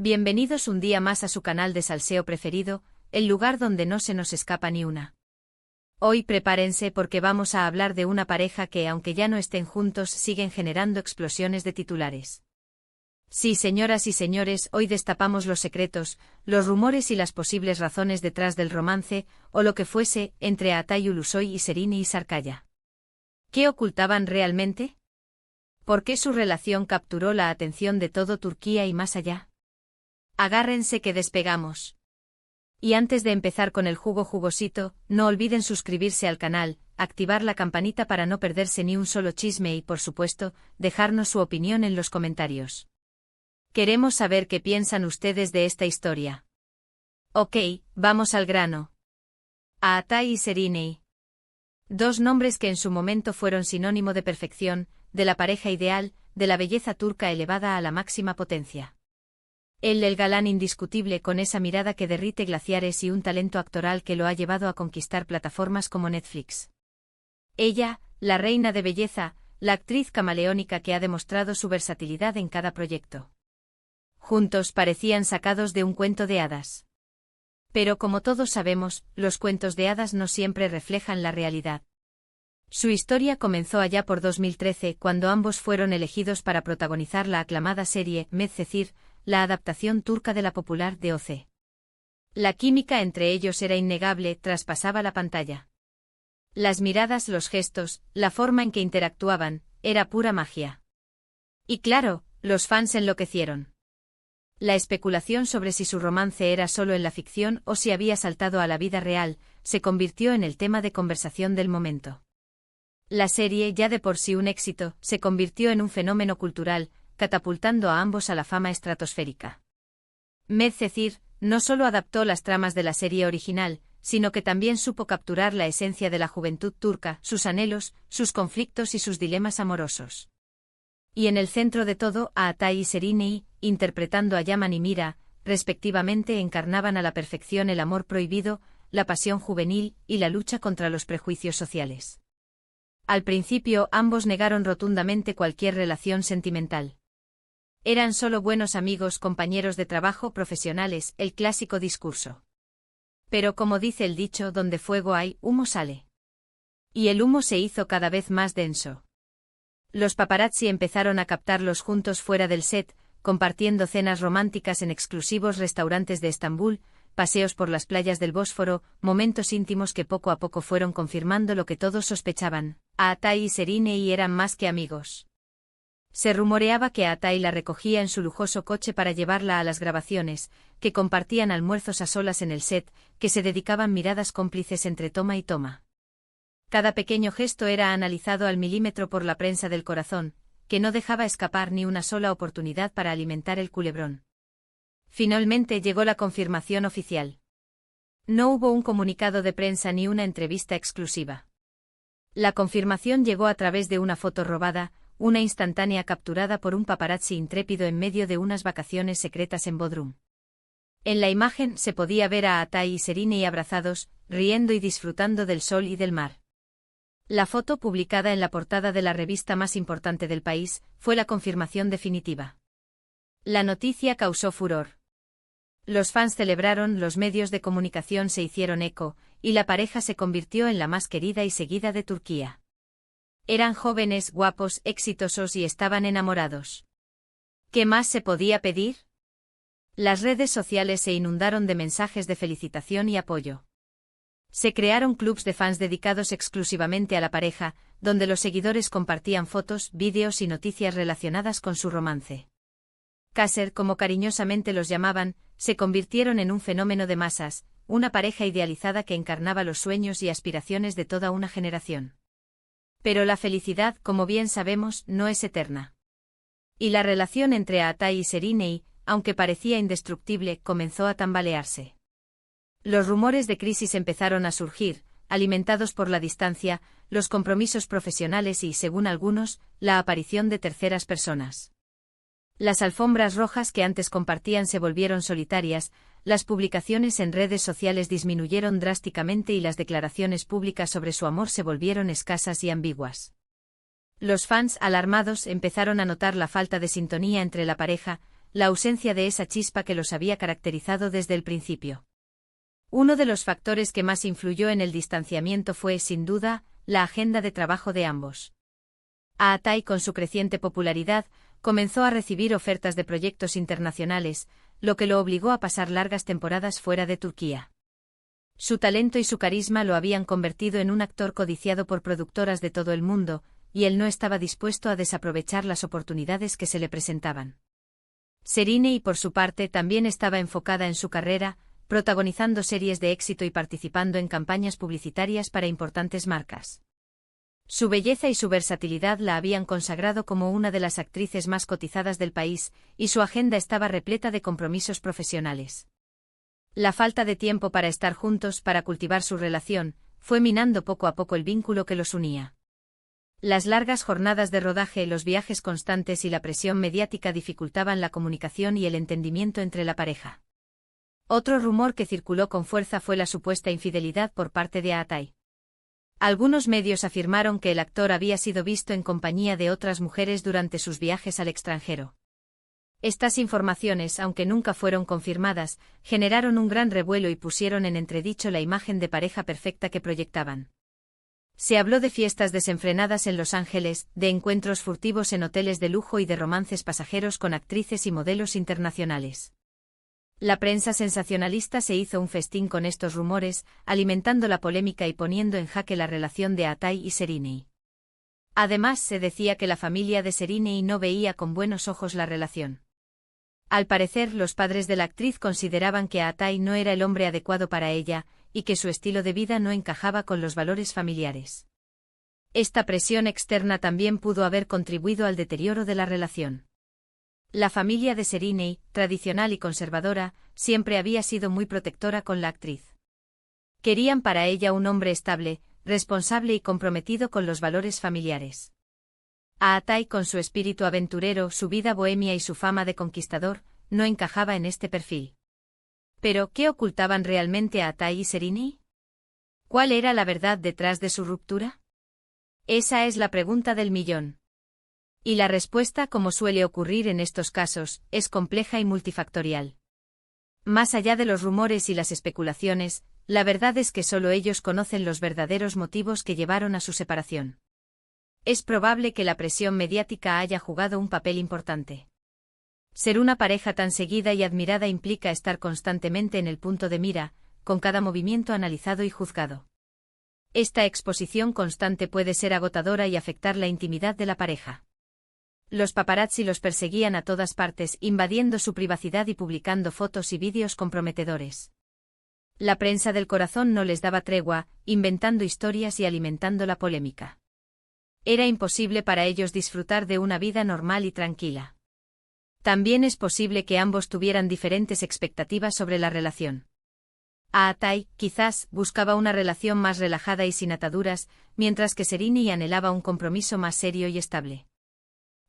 Bienvenidos un día más a su canal de salseo preferido, el lugar donde no se nos escapa ni una. Hoy prepárense porque vamos a hablar de una pareja que, aunque ya no estén juntos, siguen generando explosiones de titulares. Sí, señoras y señores, hoy destapamos los secretos, los rumores y las posibles razones detrás del romance, o lo que fuese, entre Atay Ulusoy y Serine y Sarkaya. ¿Qué ocultaban realmente? ¿Por qué su relación capturó la atención de todo Turquía y más allá? Agárrense que despegamos. Y antes de empezar con el jugo jugosito, no olviden suscribirse al canal, activar la campanita para no perderse ni un solo chisme y, por supuesto, dejarnos su opinión en los comentarios. Queremos saber qué piensan ustedes de esta historia. Ok, vamos al grano. Atay y Serine. Dos nombres que en su momento fueron sinónimo de perfección, de la pareja ideal, de la belleza turca elevada a la máxima potencia. Él, el galán indiscutible con esa mirada que derrite glaciares y un talento actoral que lo ha llevado a conquistar plataformas como Netflix. Ella, la reina de belleza, la actriz camaleónica que ha demostrado su versatilidad en cada proyecto. Juntos parecían sacados de un cuento de hadas. Pero como todos sabemos, los cuentos de hadas no siempre reflejan la realidad. Su historia comenzó allá por 2013 cuando ambos fueron elegidos para protagonizar la aclamada serie Medcezir, la adaptación turca de la popular DOC. La química entre ellos era innegable, traspasaba la pantalla. Las miradas, los gestos, la forma en que interactuaban, era pura magia. Y claro, los fans enloquecieron. La especulación sobre si su romance era solo en la ficción o si había saltado a la vida real, se convirtió en el tema de conversación del momento. La serie, ya de por sí un éxito, se convirtió en un fenómeno cultural, catapultando a ambos a la fama estratosférica. Medcezir no solo adaptó las tramas de la serie original, sino que también supo capturar la esencia de la juventud turca, sus anhelos, sus conflictos y sus dilemas amorosos. Y en el centro de todo, a Atay y Serine, interpretando a Yaman y Mira, respectivamente, encarnaban a la perfección el amor prohibido, la pasión juvenil y la lucha contra los prejuicios sociales. Al principio ambos negaron rotundamente cualquier relación sentimental. Eran solo buenos amigos, compañeros de trabajo, profesionales, el clásico discurso. Pero como dice el dicho, donde fuego hay, humo sale. Y el humo se hizo cada vez más denso. Los paparazzi empezaron a captarlos juntos fuera del set, compartiendo cenas románticas en exclusivos restaurantes de Estambul, paseos por las playas del Bósforo, momentos íntimos que poco a poco fueron confirmando lo que todos sospechaban: Atay y Serine eran más que amigos. Se rumoreaba que Atay la recogía en su lujoso coche para llevarla a las grabaciones, que compartían almuerzos a solas en el set, que se dedicaban miradas cómplices entre toma y toma. Cada pequeño gesto era analizado al milímetro por la prensa del corazón, que no dejaba escapar ni una sola oportunidad para alimentar el culebrón. Finalmente llegó la confirmación oficial. No hubo un comunicado de prensa ni una entrevista exclusiva. La confirmación llegó a través de una foto robada, una instantánea capturada por un paparazzi intrépido en medio de unas vacaciones secretas en Bodrum. En la imagen se podía ver a Atay y Serine abrazados, riendo y disfrutando del sol y del mar. La foto, publicada en la portada de la revista más importante del país, fue la confirmación definitiva. La noticia causó furor. Los fans celebraron, los medios de comunicación se hicieron eco, y la pareja se convirtió en la más querida y seguida de Turquía. Eran jóvenes, guapos, exitosos y estaban enamorados. ¿Qué más se podía pedir? Las redes sociales se inundaron de mensajes de felicitación y apoyo. Se crearon clubs de fans dedicados exclusivamente a la pareja, donde los seguidores compartían fotos, vídeos y noticias relacionadas con su romance. Kaser, como cariñosamente los llamaban, se convirtieron en un fenómeno de masas, una pareja idealizada que encarnaba los sueños y aspiraciones de toda una generación. Pero la felicidad, como bien sabemos, no es eterna. Y la relación entre Atay y Serine, aunque parecía indestructible, comenzó a tambalearse. Los rumores de crisis empezaron a surgir, alimentados por la distancia, los compromisos profesionales y, según algunos, la aparición de terceras personas. Las alfombras rojas que antes compartían se volvieron solitarias, las publicaciones en redes sociales disminuyeron drásticamente y las declaraciones públicas sobre su amor se volvieron escasas y ambiguas. Los fans, alarmados, empezaron a notar la falta de sintonía entre la pareja, la ausencia de esa chispa que los había caracterizado desde el principio. Uno de los factores que más influyó en el distanciamiento fue, sin duda, la agenda de trabajo de ambos. Atay, con su creciente popularidad, comenzó a recibir ofertas de proyectos internacionales, lo que lo obligó a pasar largas temporadas fuera de Turquía. Su talento y su carisma lo habían convertido en un actor codiciado por productoras de todo el mundo, y él no estaba dispuesto a desaprovechar las oportunidades que se le presentaban. Serine, por su parte, también estaba enfocada en su carrera, protagonizando series de éxito y participando en campañas publicitarias para importantes marcas. Su belleza y su versatilidad la habían consagrado como una de las actrices más cotizadas del país, y su agenda estaba repleta de compromisos profesionales. La falta de tiempo para estar juntos, para cultivar su relación, fue minando poco a poco el vínculo que los unía. Las largas jornadas de rodaje, los viajes constantes y la presión mediática dificultaban la comunicación y el entendimiento entre la pareja. Otro rumor que circuló con fuerza fue la supuesta infidelidad por parte de Atay. Algunos medios afirmaron que el actor había sido visto en compañía de otras mujeres durante sus viajes al extranjero. Estas informaciones, aunque nunca fueron confirmadas, generaron un gran revuelo y pusieron en entredicho la imagen de pareja perfecta que proyectaban. Se habló de fiestas desenfrenadas en Los Ángeles, de encuentros furtivos en hoteles de lujo y de romances pasajeros con actrices y modelos internacionales. La prensa sensacionalista se hizo un festín con estos rumores, alimentando la polémica y poniendo en jaque la relación de Atay y Serine. Además, se decía que la familia de Serine no veía con buenos ojos la relación. Al parecer, los padres de la actriz consideraban que Atay no era el hombre adecuado para ella, y que su estilo de vida no encajaba con los valores familiares. Esta presión externa también pudo haber contribuido al deterioro de la relación. La familia de Serine, tradicional y conservadora, siempre había sido muy protectora con la actriz. Querían para ella un hombre estable, responsable y comprometido con los valores familiares. Atay, con su espíritu aventurero, su vida bohemia y su fama de conquistador, no encajaba en este perfil. Pero, ¿qué ocultaban realmente Atay y Serine? ¿Cuál era la verdad detrás de su ruptura? Esa es la pregunta del millón. Y la respuesta, como suele ocurrir en estos casos, es compleja y multifactorial. Más allá de los rumores y las especulaciones, la verdad es que solo ellos conocen los verdaderos motivos que llevaron a su separación. Es probable que la presión mediática haya jugado un papel importante. Ser una pareja tan seguida y admirada implica estar constantemente en el punto de mira, con cada movimiento analizado y juzgado. Esta exposición constante puede ser agotadora y afectar la intimidad de la pareja. Los paparazzi los perseguían a todas partes, invadiendo su privacidad y publicando fotos y vídeos comprometedores. La prensa del corazón no les daba tregua, inventando historias y alimentando la polémica. Era imposible para ellos disfrutar de una vida normal y tranquila. También es posible que ambos tuvieran diferentes expectativas sobre la relación. Atay, quizás, buscaba una relación más relajada y sin ataduras, mientras que Serine anhelaba un compromiso más serio y estable.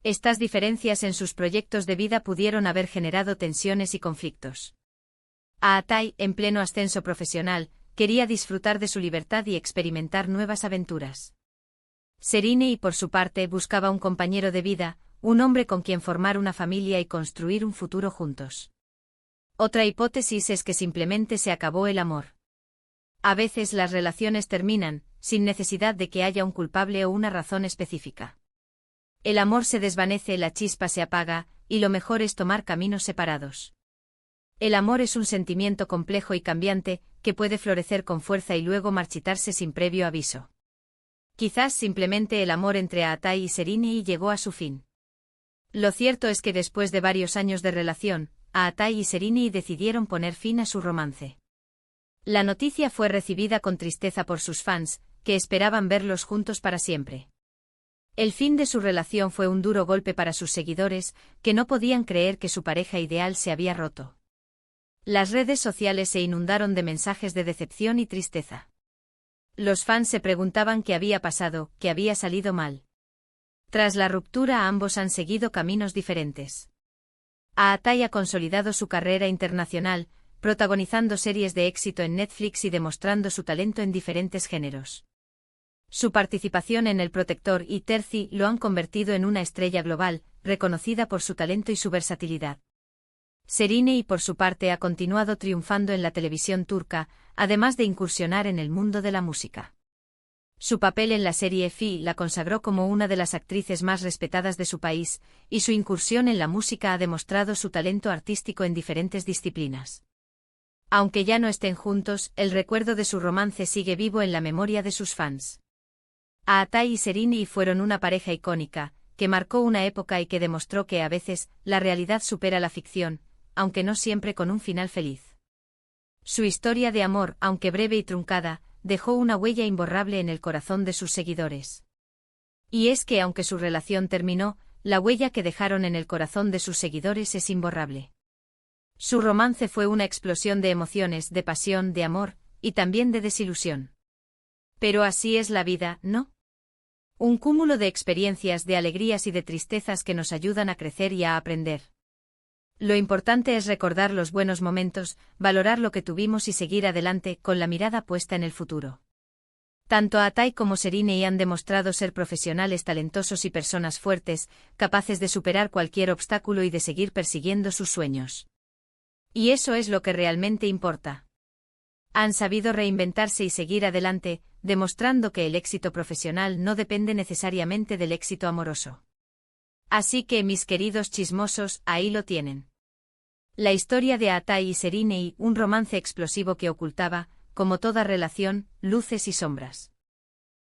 Estas diferencias en sus proyectos de vida pudieron haber generado tensiones y conflictos. Atay, en pleno ascenso profesional, quería disfrutar de su libertad y experimentar nuevas aventuras. Serine, por su parte, buscaba un compañero de vida, un hombre con quien formar una familia y construir un futuro juntos. Otra hipótesis es que simplemente se acabó el amor. A veces las relaciones terminan, sin necesidad de que haya un culpable o una razón específica. El amor se desvanece, la chispa se apaga, y lo mejor es tomar caminos separados. El amor es un sentimiento complejo y cambiante, que puede florecer con fuerza y luego marchitarse sin previo aviso. Quizás simplemente el amor entre Atay y Serine llegó a su fin. Lo cierto es que después de varios años de relación, Atay y Serine decidieron poner fin a su romance. La noticia fue recibida con tristeza por sus fans, que esperaban verlos juntos para siempre. El fin de su relación fue un duro golpe para sus seguidores, que no podían creer que su pareja ideal se había roto. Las redes sociales se inundaron de mensajes de decepción y tristeza. Los fans se preguntaban qué había pasado, qué había salido mal. Tras la ruptura, ambos han seguido caminos diferentes. Atay ha consolidado su carrera internacional, protagonizando series de éxito en Netflix y demostrando su talento en diferentes géneros. Su participación en El Protector y Terci lo han convertido en una estrella global, reconocida por su talento y su versatilidad. Serine, por su parte, ha continuado triunfando en la televisión turca, además de incursionar en el mundo de la música. Su papel en la serie Fi la consagró como una de las actrices más respetadas de su país, y su incursión en la música ha demostrado su talento artístico en diferentes disciplinas. Aunque ya no estén juntos, el recuerdo de su romance sigue vivo en la memoria de sus fans. Atay y Serine fueron una pareja icónica, que marcó una época y que demostró que a veces la realidad supera la ficción, aunque no siempre con un final feliz. Su historia de amor, aunque breve y truncada, dejó una huella imborrable en el corazón de sus seguidores. Y es que aunque su relación terminó, la huella que dejaron en el corazón de sus seguidores es imborrable. Su romance fue una explosión de emociones, de pasión, de amor, y también de desilusión. Pero así es la vida, ¿no? Un cúmulo de experiencias, de alegrías y de tristezas que nos ayudan a crecer y a aprender. Lo importante es recordar los buenos momentos, valorar lo que tuvimos y seguir adelante con la mirada puesta en el futuro. Tanto Atay como Serine han demostrado ser profesionales talentosos y personas fuertes, capaces de superar cualquier obstáculo y de seguir persiguiendo sus sueños. Y eso es lo que realmente importa. Han sabido reinventarse y seguir adelante, demostrando que el éxito profesional no depende necesariamente del éxito amoroso. Así que, mis queridos chismosos, ahí lo tienen. La historia de Atay y Serine, un romance explosivo que ocultaba, como toda relación, luces y sombras.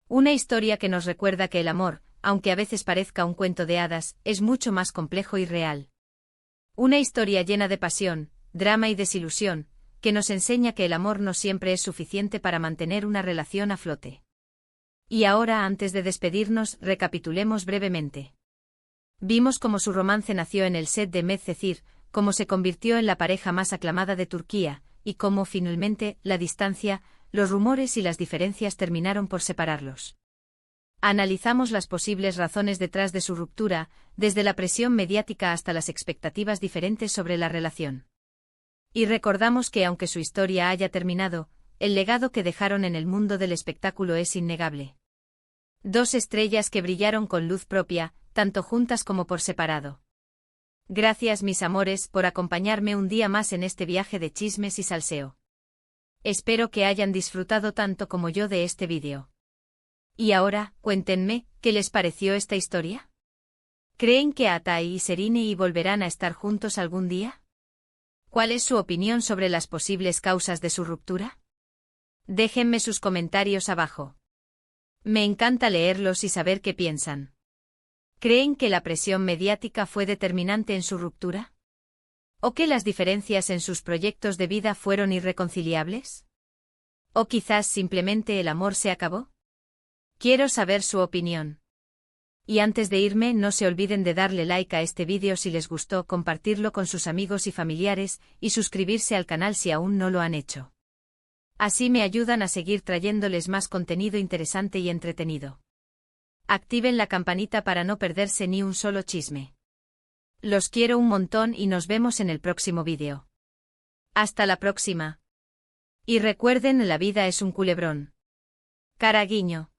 Una historia que nos recuerda que el amor, aunque a veces parezca un cuento de hadas, es mucho más complejo y real. Una historia llena de pasión, drama y desilusión, que nos enseña que el amor no siempre es suficiente para mantener una relación a flote. Y ahora, antes de despedirnos, recapitulemos brevemente. Vimos cómo su romance nació en el set de Medcezir, cómo se convirtió en la pareja más aclamada de Turquía, y cómo, finalmente, la distancia, los rumores y las diferencias terminaron por separarlos. Analizamos las posibles razones detrás de su ruptura, desde la presión mediática hasta las expectativas diferentes sobre la relación. Y recordamos que aunque su historia haya terminado, el legado que dejaron en el mundo del espectáculo es innegable. Dos estrellas que brillaron con luz propia, tanto juntas como por separado. Gracias, mis amores, por acompañarme un día más en este viaje de chismes y salseo. Espero que hayan disfrutado tanto como yo de este vídeo. Y ahora, cuéntenme, ¿qué les pareció esta historia? ¿Creen que Atay y Serine volverán a estar juntos algún día? ¿Cuál es su opinión sobre las posibles causas de su ruptura? Déjenme sus comentarios abajo. Me encanta leerlos y saber qué piensan. ¿Creen que la presión mediática fue determinante en su ruptura? ¿O que las diferencias en sus proyectos de vida fueron irreconciliables? ¿O quizás simplemente el amor se acabó? Quiero saber su opinión. Y antes de irme, no se olviden de darle like a este vídeo si les gustó, compartirlo con sus amigos y familiares, y suscribirse al canal si aún no lo han hecho. Así me ayudan a seguir trayéndoles más contenido interesante y entretenido. Activen la campanita para no perderse ni un solo chisme. Los quiero un montón y nos vemos en el próximo vídeo. Hasta la próxima. Y recuerden, la vida es un culebrón. Cara guiño.